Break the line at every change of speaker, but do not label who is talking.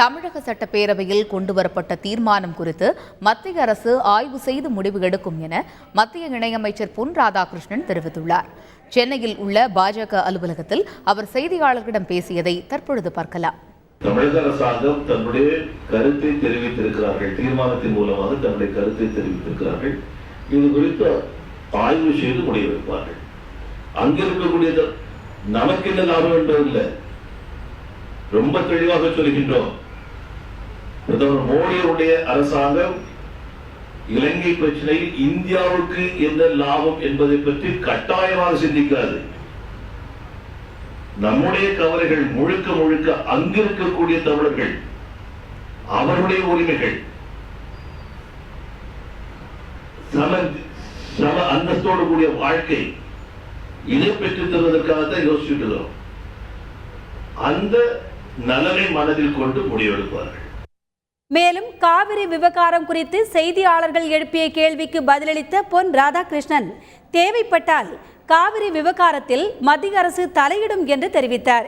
தமிழக சட்டப்பேரவையில் கொண்டுவரப்பட்ட தீர்மானம் குறித்து மத்திய அரசு ஆய்வு செய்து முடிவு எடுக்கும் என மத்திய இணையமைச்சர் பொன் ராதாகிருஷ்ணன் தெரிவித்துள்ளார். சென்னையில் உள்ள பாஜக அலுவலகத்தில் அவர் செய்தியாளர்களிடம் பேசியதை தற்பொழுது பார்க்கலாம்.
தமிழக அரசாங்கம் தன்னுடைய கருத்தை தெரிவித்திருக்கிறார்கள், தீர்மானத்தின் மூலமாக தன்னுடைய கருத்தை தெரிவித்திருக்கிறார்கள். இது குறித்து ஆய்வு செய்து முடிவெடுப்பார்கள். அங்கிருக்கக்கூடிய நமக்கு என்ன லாபம் என்பதில்லை, ரொம்ப தெளிவாக சொல்கின்றோம். பிரதமர் மோடியுடைய அரசாங்கம் இலங்கை பிரச்சனையில் இந்தியாவுக்கு என்ன லாபம் என்பதை பற்றி கட்டாயமாக சிந்திக்காது. நம்முடைய கவலைகள் முழுக்க முழுக்க அங்கிருக்கக்கூடிய தமிழர்கள், அவருடைய உரிமைகள், சம அந்தஸ்தோடு கூடிய வாழ்க்கை, இதை பெற்றுத் தருவதற்காகத்தான் யோசிச்சுட்டு அந்த நலனை மனதில் கொண்டு முடிவெடுப்பார்கள்.
மேலும் காவிரி விவகாரம் குறித்து செய்தியாளர்கள் எழுப்பிய கேள்விக்கு பதிலளித்த பொன் ராதாகிருஷ்ணன், தேவைப்பட்டால் காவிரி விவகாரத்தில் மத்திய அரசு தலையிடும் என்று தெரிவித்தார்.